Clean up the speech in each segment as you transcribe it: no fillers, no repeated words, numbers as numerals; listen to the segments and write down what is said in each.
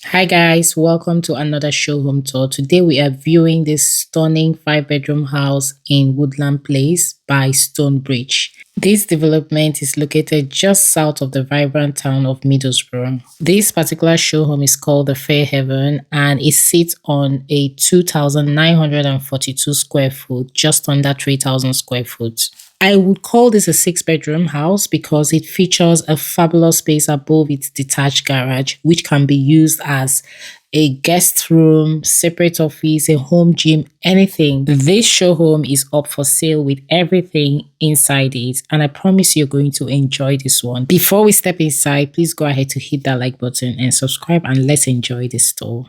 Hi guys, welcome to another show home tour. Today we are viewing this stunning 5 bedroom house in Woodland Place by Stonebridge. This development is located just south of the vibrant town of Middlesbrough. This particular show home is called the Fair Haven and it sits on a 2,942 square foot, just under 3,000 square foot. I would call this a 6 bedroom house because it features a fabulous space above its detached garage, which can be used as a guest room, separate office, a home gym, anything. This show home is up for sale with everything inside it, and I promise you're going to enjoy this one. Before we step inside, please go ahead to hit that like button and subscribe, and let's enjoy this tour.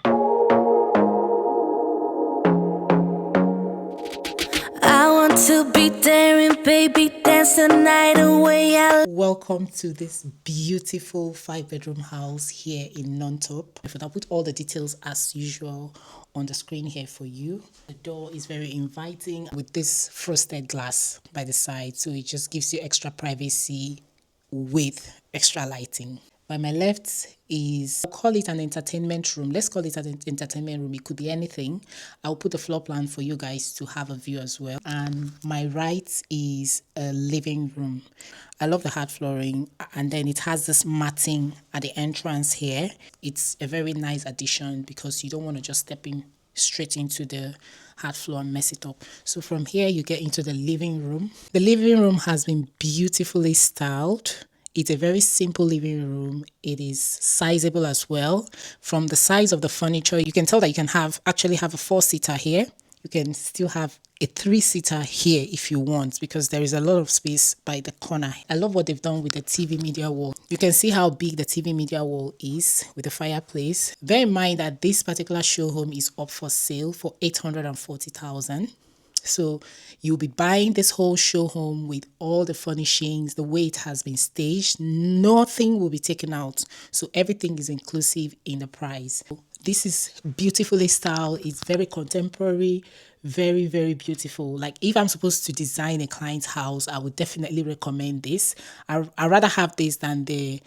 I want to be daring, baby, dance the night away. Welcome to this beautiful 5 bedroom house here in Nontop. I'll put all the details as usual on the screen here for you. The door is very inviting with this frosted glass by the side, so it just gives you extra privacy with extra lighting. By my left is, I'll call it an entertainment room. Let's call it an entertainment room. It could be anything. I'll put the floor plan for you guys to have a view as well. And my right is a living room. I love the hard flooring, and then it has this matting at the entrance here. It's a very nice addition because you don't want to just step in straight into the hard floor and mess it up. So from here you get into the living room. The living room has been beautifully styled. It's a very simple living room. It is sizable as well. From the size of the furniture, you can tell that you can actually have a 4-seater here. You can still have a 3-seater here if you want, because there is a lot of space by the corner. I love what they've done with the TV media wall. You can see how big the TV media wall is with the fireplace. Bear in mind that this particular show home is up for sale for 840,000. So you'll be buying this whole show home with all the furnishings, the way it has been staged. Nothing will be taken out. So everything is inclusive in the price. This is beautifully styled. It's very contemporary, very, very beautiful. Like if I'm supposed to design a client's house, I would definitely recommend this. I'd rather have this than the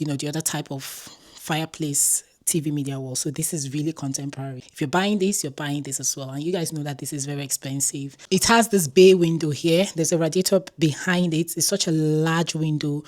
other type of fireplace TV media wall. So this is really contemporary. If you're buying this, you're buying this as well. And you guys know that this is very expensive. It has this bay window here. There's a radiator behind it. It's such a large window.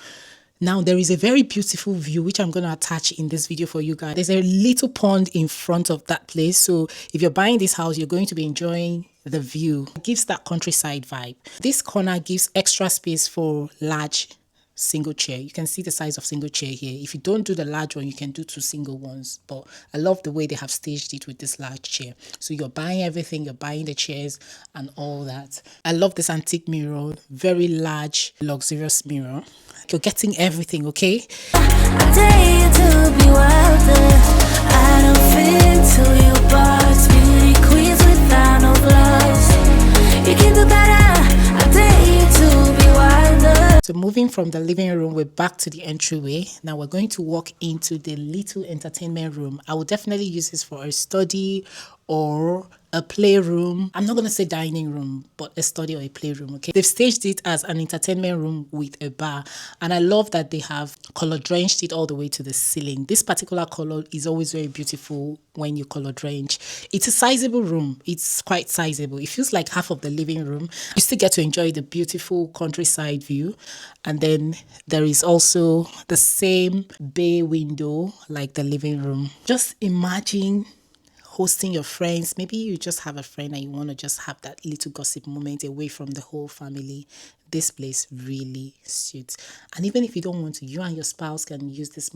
Now there is a very beautiful view which I'm going to attach in this video for you guys. There's a little pond in front of that place. So if you're buying this house, you're going to be enjoying the view. It gives that countryside vibe. This corner gives extra space for large single chair. You can see the size of single chair here. If you don't do the large one, you can do 2 single ones, but I love the way they have staged it with this large chair. So you're buying everything, you're buying the chairs and all that. I love this antique mirror, very large, luxurious mirror. You're getting everything, okay? I dare you to be wilder. I don't fit into your box. Beauty queens without no gloves. You can do better. I dare you to be wilder. So moving from the living room, we're back to the entryway. Now we're going to walk into the little entertainment room. I will definitely use this for a study or a playroom. I'm not going to say dining room, but a study or a playroom, okay? They've staged it as an entertainment room with a bar. And I love that they have color drenched it all the way to the ceiling. This particular color is always very beautiful when you color drench. It's a sizable room. It's quite sizable. It feels like half of the living room. You still get to enjoy the beautiful countryside view. And then there is also the same bay window like the living room. Just imagine hosting your friends. Maybe you just have a friend and you want to just have that little gossip moment away from the whole family. This place really suits. And even if you don't want to, you and your spouse can use this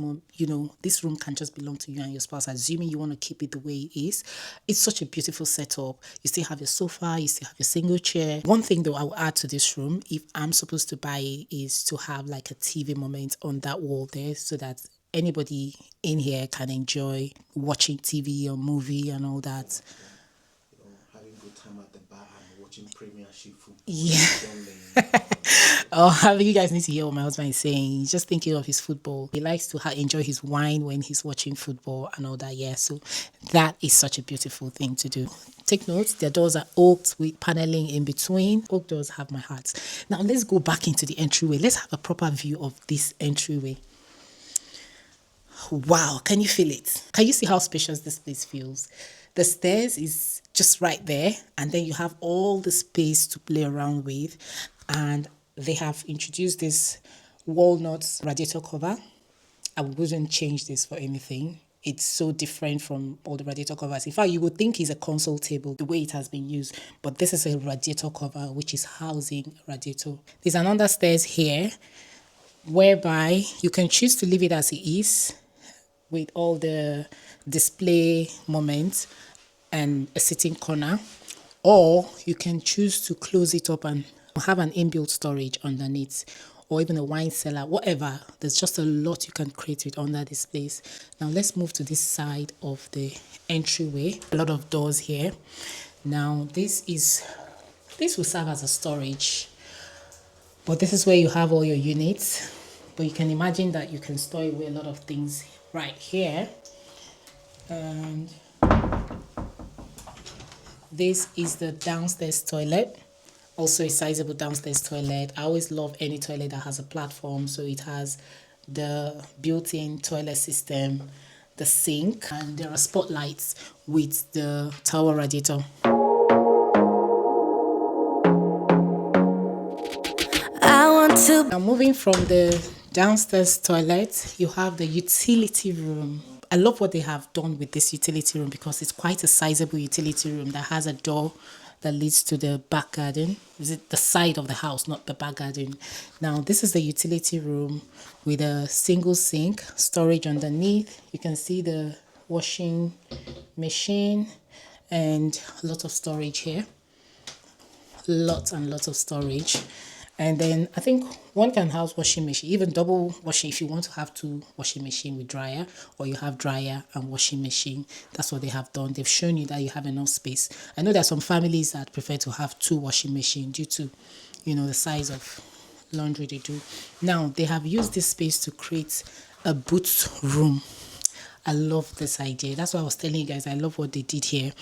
this room can just belong to you and your spouse, assuming you want to keep it the way it is. It's such a beautiful setup. You still have your sofa, you still have your single chair. One thing though I will add to this room, if I'm supposed to buy it, is to have like a TV moment on that wall there, so that anybody in here can enjoy watching TV or movie and all that. Having good time at the bar and watching Premiership football. Yeah. Oh, you guys need to hear what my husband is saying. He's just thinking of his football. He likes to enjoy his wine when he's watching football and all that. Yeah, so that is such a beautiful thing to do. Take note, their doors are oaked with paneling in between. Oak doors have my heart. Now let's go back into the entryway. Let's have a proper view of this entryway. Wow, can you feel it? Can you see how spacious this place feels? The stairs is just right there, and then you have all the space to play around with. And they have introduced this walnut radiator cover. I wouldn't change this for anything. It's so different from all the radiator covers. In fact, you would think it's a console table the way it has been used, but this is a radiator cover which is housing a radiator. There's another stairs here whereby you can choose to leave it as it is with all the display moments and a sitting corner, or you can choose to close it up and have an inbuilt storage underneath, or even a wine cellar, whatever. There's just a lot you can create with under this place. Now let's move to this side of the entryway. A lot of doors here. Now this will serve as a storage, but this is where you have all your units. But you can imagine that you can store away a lot of things right here. And this is the downstairs toilet. Also a sizable downstairs toilet. I always love any toilet that has a platform. So it has the built-in toilet system, the sink, and there are spotlights with the towel radiator. Now moving from the downstairs toilet, you have the utility room. I love what they have done with this utility room because it's quite a sizable utility room that has a door that leads to the back garden. Is it the side of the house, not the back garden? Now this is the utility room with a single sink, storage underneath. You can see the washing machine and a lot of storage here. Lots and lots of storage. And then I think one can house washing machine, even double washing if you want to have two washing machine with dryer, or you have dryer and washing machine. That's what they have done. They've shown you that you have enough space. I know there are some families that prefer to have two washing machine due to, the size of laundry they do. Now they have used this space to create a boot room. I love this idea. That's why I was telling you guys I love what they did here.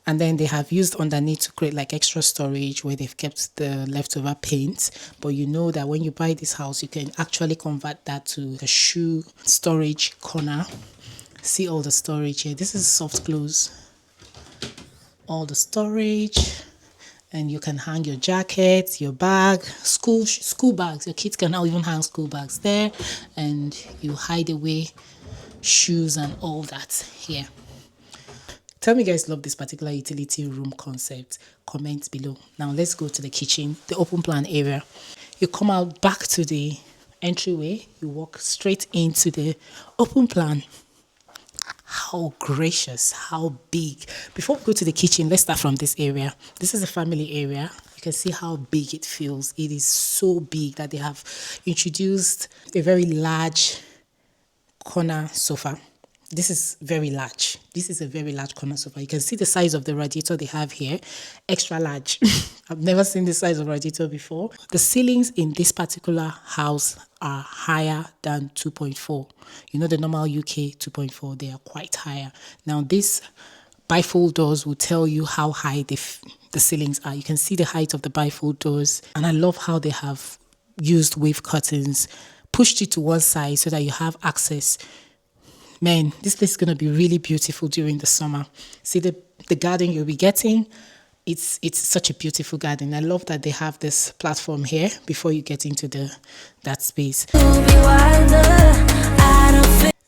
And then they have used underneath to create like extra storage where they've kept the leftover paint. But you know that when you buy this house, you can actually convert that to a shoe storage corner. See all the storage here. This is soft close. All the storage. And you can hang your jacket, your bag, school bags. Your kids can now even hang school bags there. And you hide away shoes and all that here. Tell me, guys, love this particular utility room concept. Comment below. Now let's go to the kitchen, the open plan area. You come out back to the entryway, you walk straight into the open plan. How gracious, how big. Before we go to the kitchen, let's start from this area. This is a family area. You can see how big it feels. It is so big that they have introduced a very large corner sofa. This is very large. This is a very large corner sofa. You can see the size of the radiator they have here. Extra large. I've never seen this size of radiator before. The ceilings in this particular house are higher than 2.4. You know the normal UK 2.4, they are quite higher. Now this bifold doors will tell you how high the ceilings are. You can see the height of the bifold doors. And I love how they have used wave curtains, pushed it to one side so that you have access. Man, this place is going to be really beautiful during the summer. See the garden you'll be getting. It's such a beautiful garden. I love that they have this platform here before you get into that space.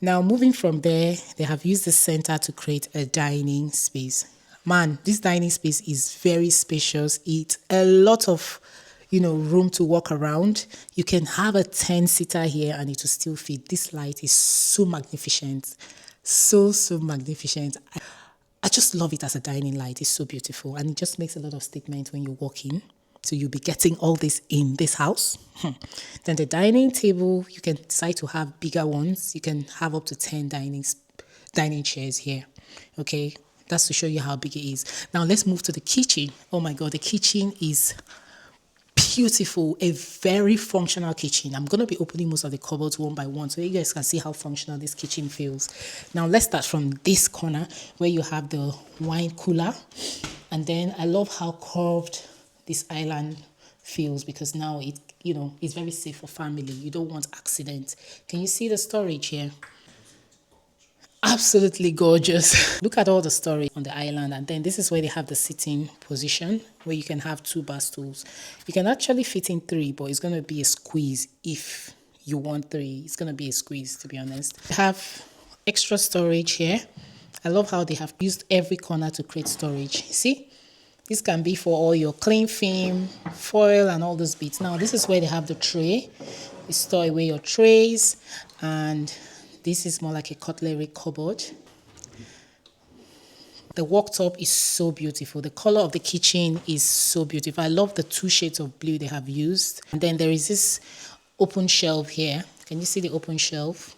Now moving from there, they have used the center to create a dining space. Man, this dining space is very spacious. It's a lot of room to walk around. You can have a 10-seater here and it will still fit. This light is so magnificent. So magnificent. I just love it as a dining light. It's so beautiful. And it just makes a lot of statement when you walk in. So you'll be getting all this in this house. Then the dining table, you can decide to have bigger ones. You can have up to 10 dining chairs here. Okay, that's to show you how big it is. Now let's move to the kitchen. Oh my God, the kitchen is beautiful, a very functional kitchen. I'm going to be opening most of the cupboards one by one so you guys can see how functional this kitchen feels. Now let's start from this corner where you have the wine cooler, and then I love how curved this island feels because now it's very safe for family. You don't want accidents. Can you see the storage here? Absolutely gorgeous. Look at all the storage on the island, and then this is where they have the sitting position where you can have two bar stools. You can actually fit in three, but it's going to be a squeeze if you want three. It's going to be a squeeze, to be honest. They have extra storage here. I love how they have used every corner to create storage. See, this can be for all your cling film, foil, and all those bits. Now, this is where they have the tray. You store away your trays, and this is more like a cutlery cupboard. The worktop is so beautiful. The color of the kitchen is so beautiful. I love the two shades of blue they have used. And then there is this open shelf here. Can you see the open shelf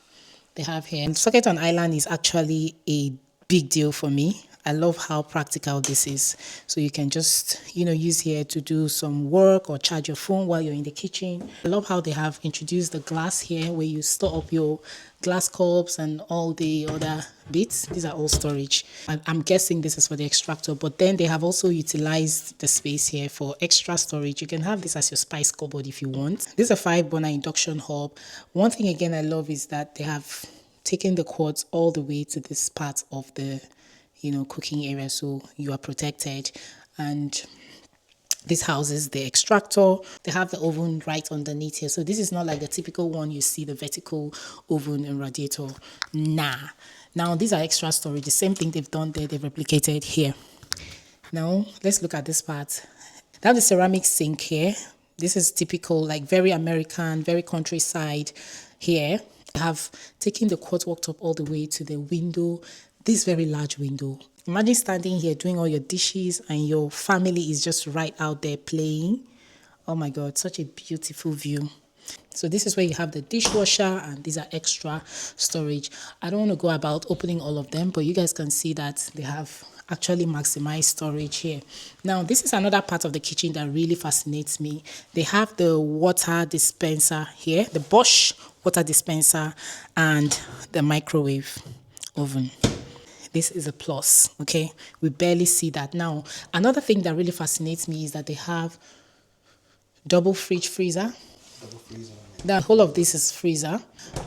they have here? And socket on island is actually a big deal for me. I love how practical this is. So you can just, use here to do some work or charge your phone while you're in the kitchen. I love how they have introduced the glass here where you store up your glass cups and all the other bits. These are all storage. I'm guessing this is for the extractor, but then they have also utilized the space here for extra storage. You can have this as your spice cupboard if you want. This is a 5-burner induction hob. One thing again I love is that they have taken the cords all the way to this part of the cooking area, so you are protected. And this houses the extractor. They have the oven right underneath here, so this is not like the typical one you see, the vertical oven and radiator. Now these are extra storage. The same thing they've done there, they've replicated here. Now let's look at this part. They have the ceramic sink here. This is typical, like very American, very countryside here. They have taken the quartz worktop all the way to the window. This very large window. Imagine standing here doing all your dishes and your family is just right out there playing. Oh my God, such a beautiful view. So this is where you have the dishwasher, and these are extra storage. I don't want to go about opening all of them, but you guys can see that they have actually maximized storage here. Now, this is another part of the kitchen that really fascinates me. They have the water dispenser here, the Bosch water dispenser, and the microwave oven. This is a plus, okay? We barely see that. Now, another thing that really fascinates me is that they have double fridge freezer. The whole of this is freezer,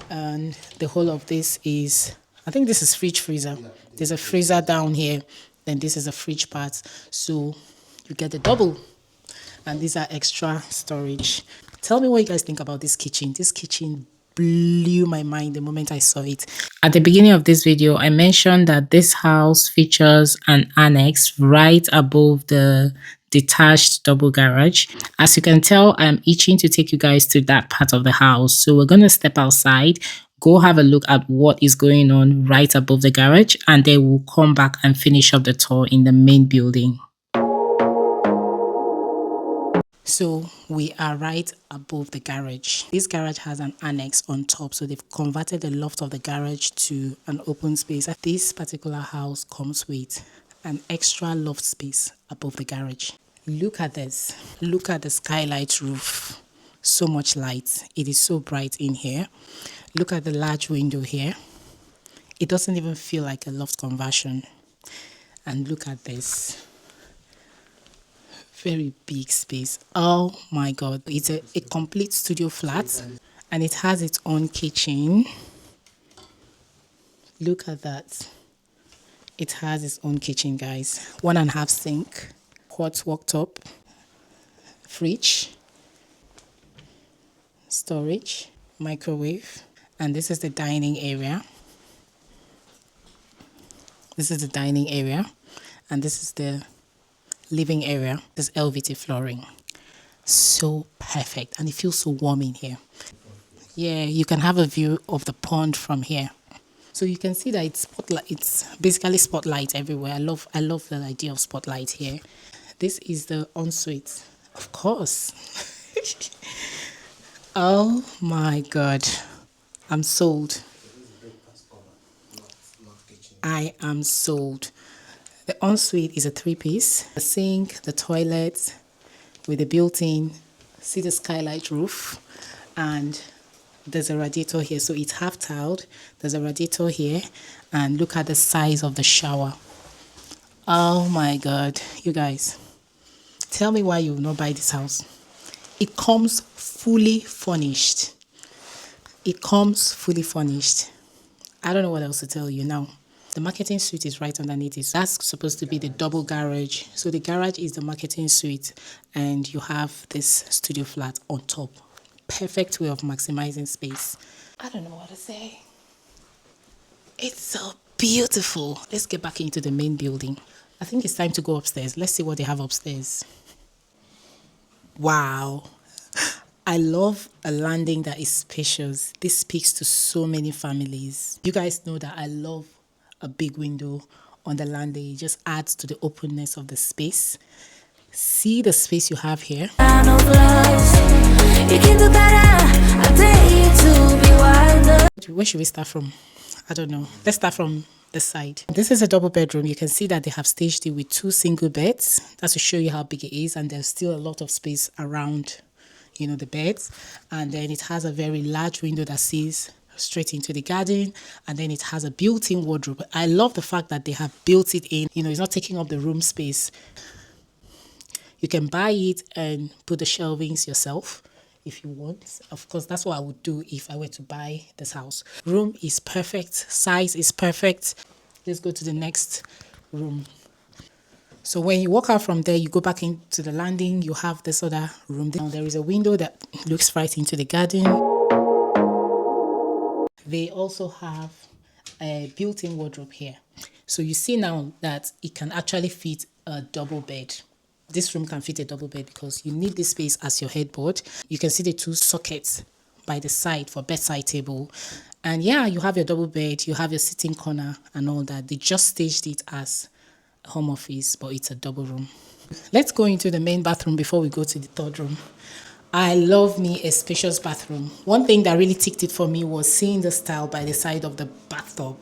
and the whole of this is, I think this is fridge freezer. There's a freezer down here, then this is a fridge part. So you get the double, and these are extra storage. Tell me what you guys think about this kitchen. This kitchen blew my mind the moment I saw it. At the beginning of this video, I mentioned that this house features an annex right above the detached double garage. As you can tell, I'm itching to take you guys to that part of the house. So we're going to step outside, go have a look at what is going on right above the garage, and then we'll come back and finish up the tour in the main building. So we are right above the garage. This garage has an annex on top, so they've converted the loft of the garage to an open space. This particular house comes with an extra loft space above the garage. Look at this. Look at the skylight roof. So much light. It is so bright in here. Look at the large window here. It doesn't even feel like a loft conversion. And look at this. Very big space. Oh my God, it's a complete studio flat, and it has its own kitchen. Look at that. It has its own kitchen, guys. 1.5 sink, quartz worktop, fridge, storage, microwave, and this is the dining area. This is the dining area, and this is the living area. This LVT flooring. So perfect, and it feels so warm in here. Yeah, you can have a view of the pond from here. So you can see that it's basically spotlight everywhere. I love the idea of spotlight here. This is the ensuite, of course. Oh my God, I'm sold. I am sold. The ensuite is a 3-piece. The sink, the toilet with the built-in, see the skylight roof, and there's a radiator here. So it's half tiled. There's a radiator here, and look at the size of the shower. Oh my God, you guys, tell me why you will not buy this house. It comes fully furnished. It comes fully furnished. I don't know what else to tell you now. The marketing suite is right underneath it. That's supposed to be the double garage. So the garage is the marketing suite, and you have this studio flat on top. Perfect way of maximizing space. I don't know what to say. It's so beautiful. Let's get back into the main building. I think it's time to go upstairs. Let's see what they have upstairs. Wow. I love a landing that is spacious. This speaks to so many families. You guys know that I love a big window on the landing. It just adds to the openness of the space. See the space you have here. Where should we start from? I don't know. Let's start from the side. This is a double bedroom. You can see that they have staged it with 2 single beds. That's to show you how big it is, and there's still a lot of space around, you know, the beds. And then it has a very large window that sees straight into the garden, and then it has a built-in wardrobe. I love the fact that they have built it in. You know, it's not taking up the room space. You can buy it and put the shelvings yourself if you want. Of course, that's what I would do if I were to buy this house. Room is perfect. Size is perfect. Let's go to the next room. So when you walk out from there, you go back into the landing, you have this other room. Now there is a window that looks right into the garden. They also have a built-in wardrobe here. So you see now that it can actually fit a double bed. This room can fit a double bed because you need this space as your headboard. You can see the 2 sockets by the side for bedside table. And yeah, you have your double bed, you have your sitting corner and all that. They just staged it as a home office, but it's a double room. Let's go into the main bathroom before we go to the third room. I love me a spacious bathroom. One thing that really ticked it for me was seeing the style by the side of the bathtub.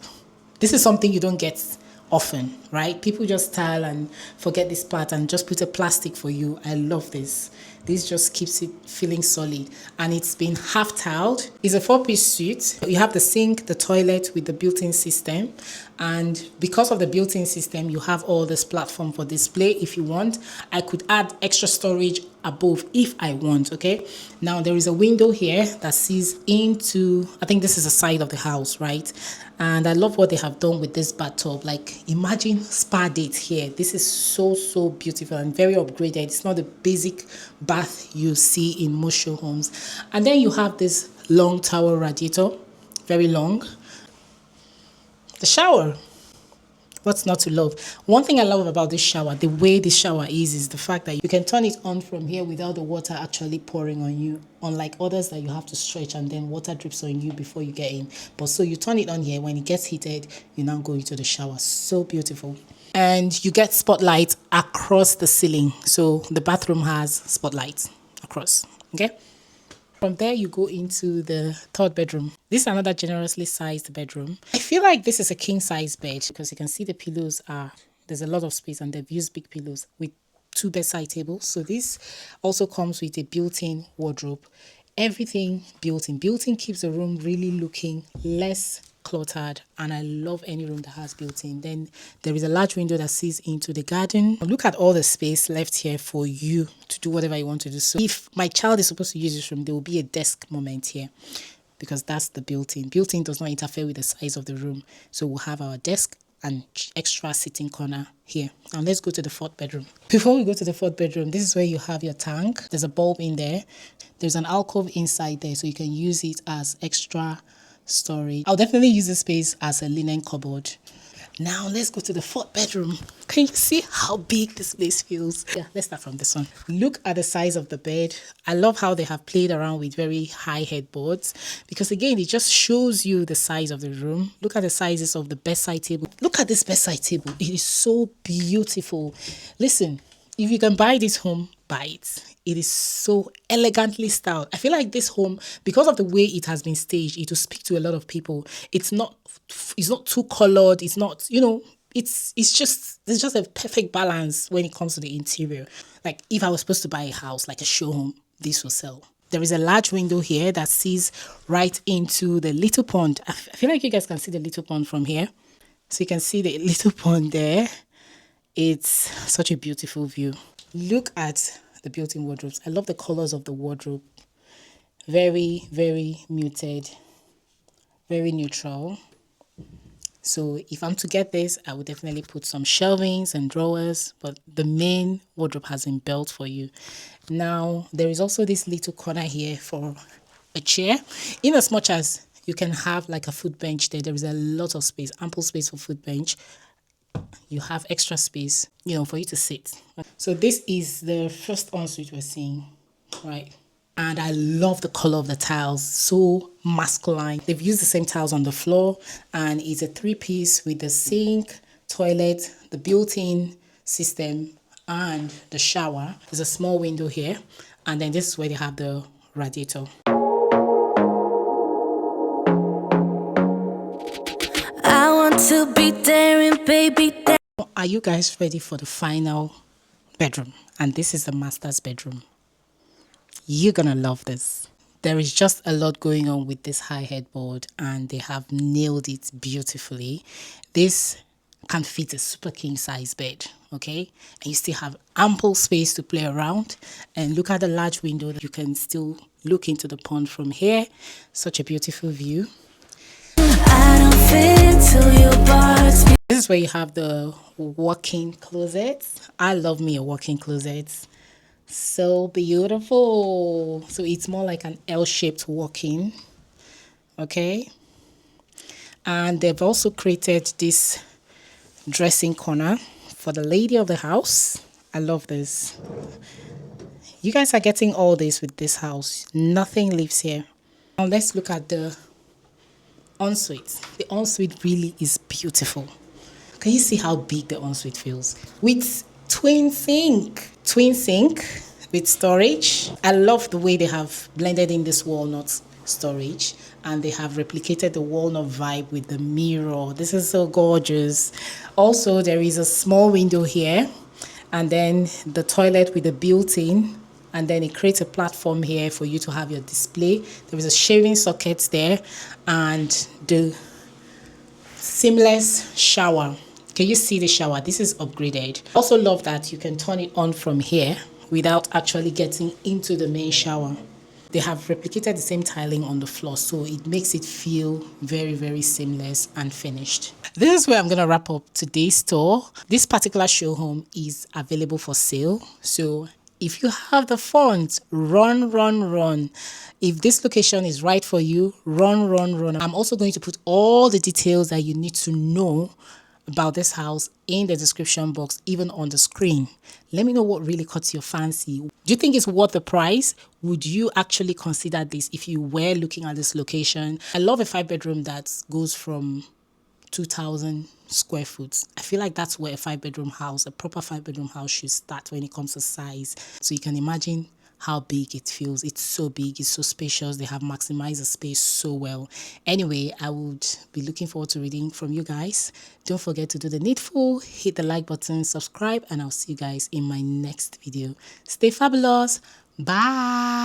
This is something you don't get often, right? People just tile and forget this part and just put a plastic for you. I love this. This just keeps it feeling solid, and it's been half tiled. It's a 4-piece suite. You have the sink, the toilet with the built-in system, and because of the built-in system, you have all this platform for display if you want. I could add extra storage above if I want. Okay, now there is a window here that sees into, I think this is the side of the house, right? And I love what they have done with this bathtub. Like, imagine spa date here. This is so beautiful and very upgraded. It's not the basic bath you see in most show homes. And then you have this long tower radiator, very long. The shower, what's not to love? One thing I love about this shower, the way this shower is the fact that you can turn it on from here without the water actually pouring on you, unlike others that you have to stretch and then water drips on you before you get in. But so you turn it on here, when it gets heated, you now go into the shower. So beautiful. And you get spotlights across the ceiling. So the bathroom has spotlights across, okay? From there, you go into the third bedroom. This is another generously sized bedroom. I feel like this is a king size bed because you can see the pillows there's a lot of space, and they've used big pillows with 2 bedside tables. So this also comes with a built-in wardrobe. Everything built-in. Built-in keeps the room really looking less cluttered, and I love any room that has built-in. Then there is a large window that sees into the garden. Look at all the space left here for you to do whatever you want to do. So if my child is supposed to use this room, there will be a desk moment here because that's the built-in. Built-in does not interfere with the size of the room. So we'll have our desk and extra sitting corner here. Now let's go to the fourth bedroom. Before we go to the fourth bedroom, this is where you have your tank. There's a bulb in there. There's an alcove inside there, so you can use it as extra storage. I'll definitely use this space as a linen cupboard. Now let's go to the fourth bedroom. Can you see how big this place feels? Yeah, let's start from this one. Look at the size of the bed. I love how they have played around with very high headboards because again, it just shows you the size of the room. Look at the sizes of the bedside table. Look at this bedside table. It is so beautiful. Listen, if you can buy this home, buy it. It is so elegantly styled. I feel like this home, because of the way it has been staged, it will speak to a lot of people. It's not too colored. It's not, you know, it's just, there's just a perfect balance when it comes to the interior. Like if I was supposed to buy a house, like a show home, this will sell. There is a large window here that sees right into the little pond. I feel like you guys can see the little pond from here. So you can see the little pond there. It's such a beautiful view. Look at the built-in wardrobes. I love the colors of the wardrobe. Very, very muted. Very neutral. So if I'm to get this, I would definitely put some shelvings and drawers, but the main wardrobe has been built for you. Now, there is also this little corner here for a chair. In as much as you can have like a foot bench there is a lot of space, ample space for foot bench. You have extra space, for you to sit. So this is the first ensuite we're seeing, right? And I love the color of the tiles, so masculine. They've used the same tiles on the floor, and it's a 3-piece with the sink, toilet, the built-in system, and the shower. There's a small window here, and then this is where they have the radiator. I want to be daring, baby. Are you guys ready for the final bedroom? And this is the master's bedroom. You're gonna love this. There is just a lot going on with this high headboard, and they have nailed it beautifully. This can fit a super king size bed, okay? And you still have ample space to play around. And look at the large window that you can still look into the pond from here. Such a beautiful view. I don't fit into your parts. This is where you have the walk-in closet. I love me a walk-in closet. So beautiful. So it's more like an L-shaped walk-in, okay? And they've also created this dressing corner for the lady of the house. I love this. You guys are getting all this with this house. Nothing lives here. Now let's look at the ensuite. The ensuite really is beautiful. Can you see how big the ensuite feels? With twin sink with storage. I love the way they have blended in this walnut storage, and they have replicated the walnut vibe with the mirror. This is so gorgeous. Also, there is a small window here, and then the toilet with the built-in, and then it creates a platform here for you to have your display. There is a shaving socket there, and the seamless shower. Can you see the shower? This is upgraded. Also love that you can turn it on from here without actually getting into the main shower. They have replicated the same tiling on the floor, so it makes it feel very, very seamless and finished. This is where I'm going to wrap up today's tour. This particular show home is available for sale. So if you have the funds, run. If this location is right for you, run. I'm also going to put all the details that you need to know about this house in the description box, even on the screen. Let me know what really caught your fancy. Do you think it's worth the price? Would you actually consider this if you were looking at this location? I love a 5-bedroom that goes from 2,000 square foot. I feel like that's where a 5-bedroom house, a proper 5-bedroom house, should start when it comes to size. So you can imagine how big it feels. It's so big, it's so spacious. They have maximized the space so well. Anyway, I would be looking forward to reading from you guys. Don't forget to do the needful, hit the like button, subscribe, and I'll see you guys in my next video. Stay fabulous. Bye.